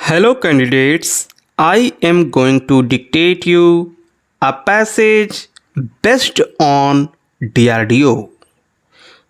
Hello candidates, I am going to dictate you a passage based on DRDO.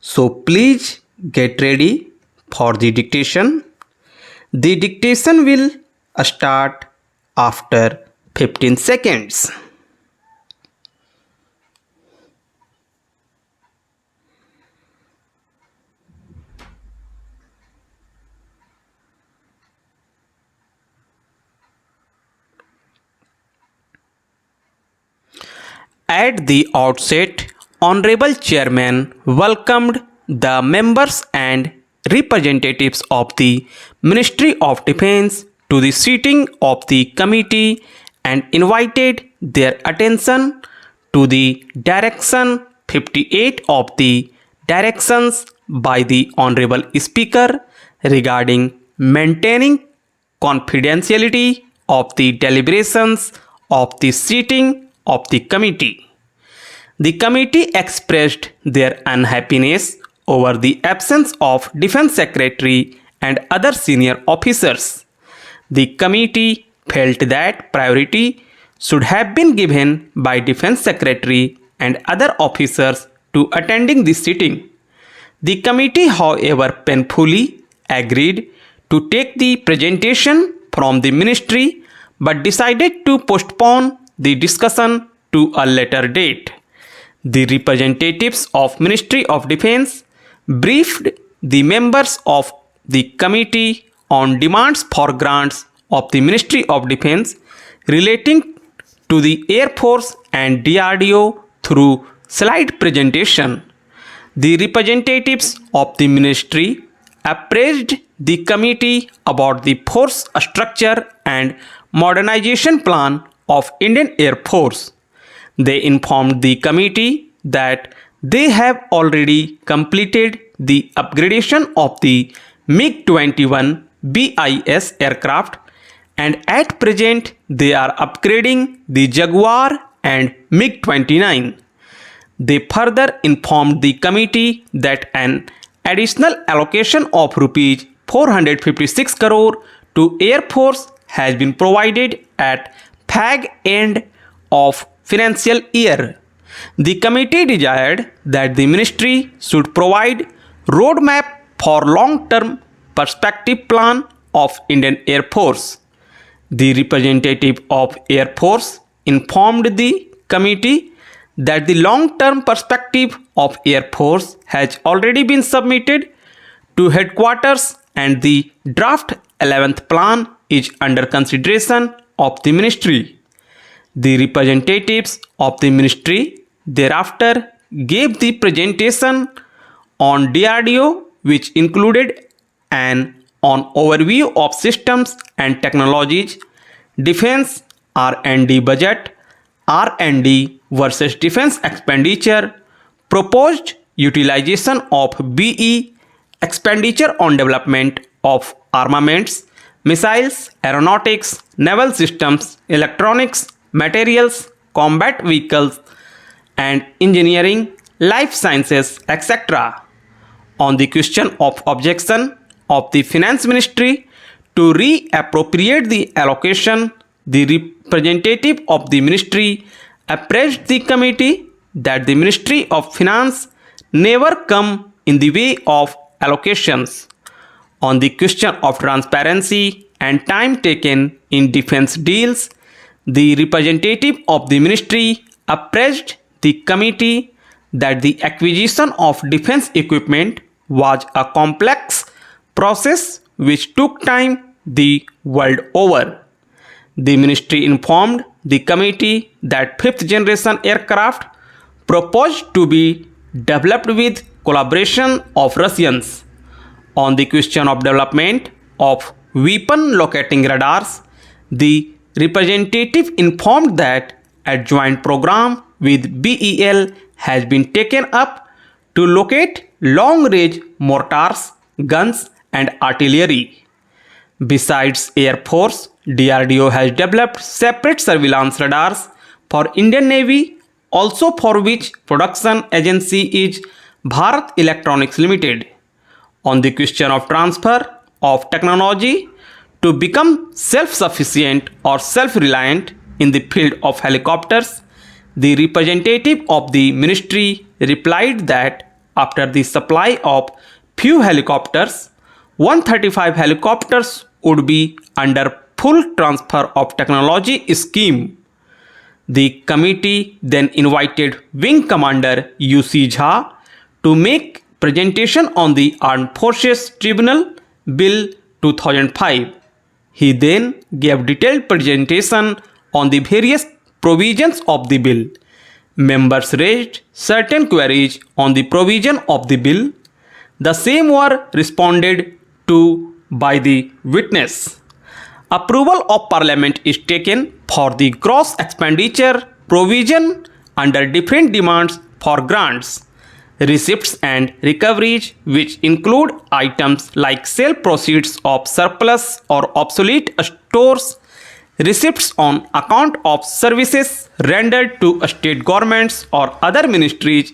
So please get ready for the dictation. The dictation will start after 15 seconds. At the outset, Honorable Chairman welcomed the members and representatives of the Ministry of Defence to the sitting of the committee and invited their attention to the Direction 58 of the Directions by the Honorable Speaker regarding maintaining confidentiality of the deliberations of the sitting of the committee. The committee expressed their unhappiness over the absence of Defense Secretary and other senior officers. The committee felt that priority should have been given by Defense Secretary and other officers to attending the sitting. The committee, however, painfully agreed to take the presentation from the ministry but decided to postpone the discussion to a later date. The representatives of Ministry of Defence briefed the members of the committee on demands for grants of the Ministry of Defence relating to the Air Force and DRDO through slide presentation. The representatives of the ministry appraised the committee about the force structure and modernization plan of Indian Air Force. They informed the committee that they have already completed the upgradation of the MiG-21 BIS aircraft and at present they are upgrading the Jaguar and MiG-29. They further informed the committee that an additional allocation of rupees 456 crore to Air Force has been provided at fag end of financial year. The committee desired that the ministry should provide roadmap for long-term perspective plan of Indian Air Force. The representative of Air Force informed the committee that the long-term perspective of Air Force has already been submitted to headquarters and the draft 11th plan is under consideration of the ministry. The representatives of the ministry thereafter gave the presentation on DRDO, which included an overview of systems and technologies, defense R&D budget, R&D versus defense expenditure, proposed utilization of BE expenditure on development of armaments, missiles, aeronautics, naval systems, electronics, materials, combat vehicles, and engineering, life sciences, etc. On the question of objection of the Finance Ministry to reappropriate the allocation, the representative of the ministry appraised the committee that the Ministry of Finance never come in the way of allocations. On the question of transparency and time taken in defense deals, the representative of the ministry appraised the committee that the acquisition of defense equipment was a complex process which took time the world over. The ministry informed the committee that fifth generation aircraft proposed to be developed with collaboration of Russians. On the question of development of weapon locating radars, the representative informed that a joint program with BEL has been taken up to locate long-range mortars, guns and artillery. Besides Air Force, DRDO has developed separate surveillance radars for Indian Navy, also for which production agency is Bharat Electronics Limited. On the question of transfer of technology to become self-sufficient or self-reliant in the field of helicopters, the representative of the ministry replied that after the supply of few helicopters, 135 helicopters would be under full transfer of technology scheme. The committee then invited Wing Commander U.C. Jha to make presentation on the Armed Forces Tribunal Bill 2005. He then gave detailed presentation on the various provisions of the bill. Members raised certain queries on the provision of the bill. The same were responded to by the witness. Approval of Parliament is taken for the gross expenditure provision under different demands for grants, receipts and recoveries, which include items like sale proceeds of surplus or obsolete stores, receipts on account of services rendered to state governments or other ministries,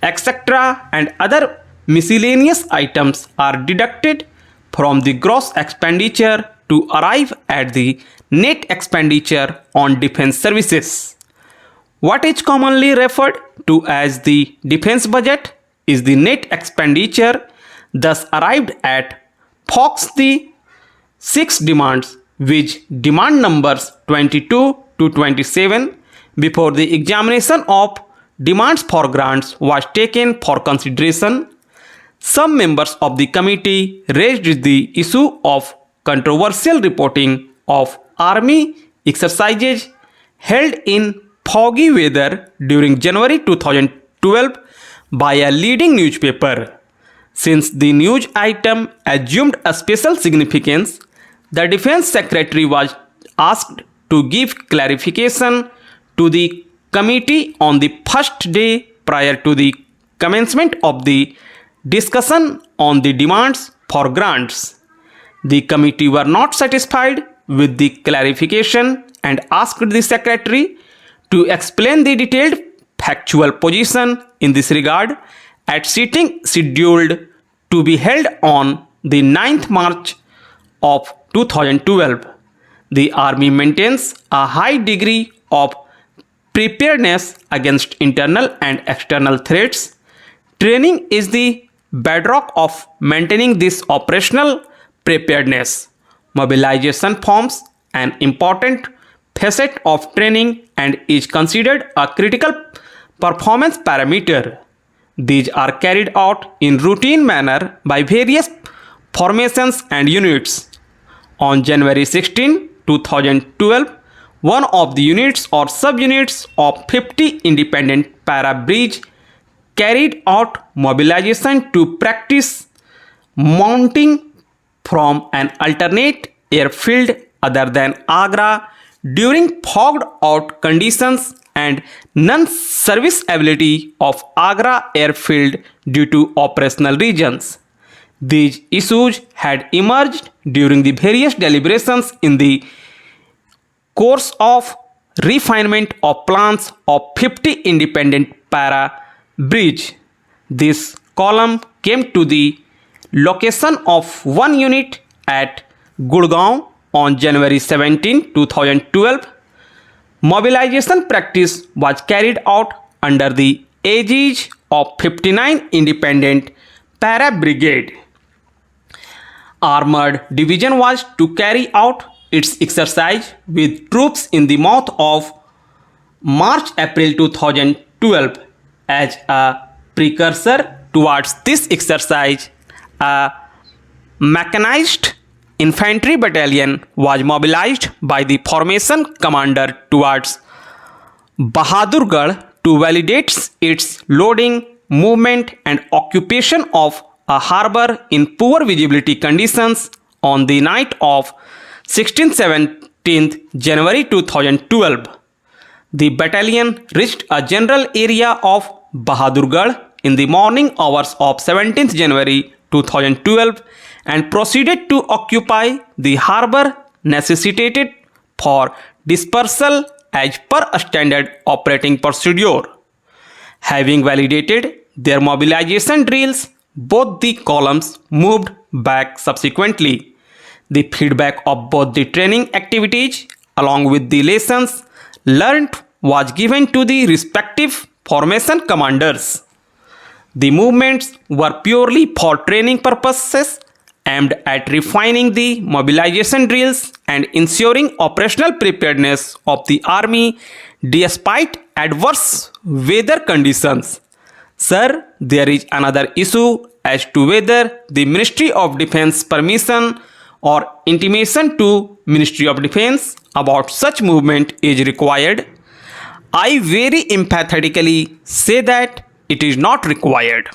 etc., and other miscellaneous items are deducted from the gross expenditure to arrive at the net expenditure on defense services. What is commonly referred to as the defense budget is the net expenditure thus arrived at. Fox the 6 demands, which demand numbers 22 to 27 before the examination of demands for grants was taken for consideration. Some members of the committee raised the issue of controversial reporting of army exercises held in foggy weather during January 2012 by a leading newspaper. Since the news item assumed a special significance, the Defense Secretary was asked to give clarification to the committee on the first day prior to the commencement of the discussion on the demands for grants. The committee were not satisfied with the clarification and asked the Secretary to explain the detailed factual position in this regard at sitting scheduled to be held on the 9th March of 2012. The Army maintains a high degree of preparedness against internal and external threats. Training is the bedrock of maintaining this operational preparedness. Mobilization forms an important facet of training and is considered a critical performance parameter. These are carried out in routine manner by various formations and units. On January 16, 2012, one of the units or subunits of 50 independent para bridge carried out mobilization to practice mounting from an alternate airfield other than Agra during fogged out conditions and non-serviceability of Agra airfield due to operational reasons. These issues had emerged during the various deliberations in the course of refinement of plans of 50 independent para bridge. This column came to the location of one unit at Gurgaon on January 17, 2012. Mobilization practice was carried out under the aegis of 59 independent para brigade. Armored division was to carry out its exercise with troops in the month of March-April 2012. As a precursor towards this exercise, a mechanized infantry battalion was mobilized by the formation commander towards Bahadurgarh to validate its loading, movement and occupation of a harbour in poor visibility conditions on the night of 16-17 January 2012. The battalion reached a general area of Bahadurgarh in the morning hours of 17th January 2012 and proceeded to occupy the harbour necessitated for dispersal as per a standard operating procedure. Having validated their mobilization drills, both the columns moved back subsequently. The feedback of both the training activities along with the lessons learned was given to the respective formation commanders. The movements were purely for training purposes, aimed at refining the mobilization drills and ensuring operational preparedness of the army despite adverse weather conditions. Sir, there is another issue as to whether the Ministry of Defense permission or intimation to Ministry of Defense about such movement is required. I very emphatically say that it is not required.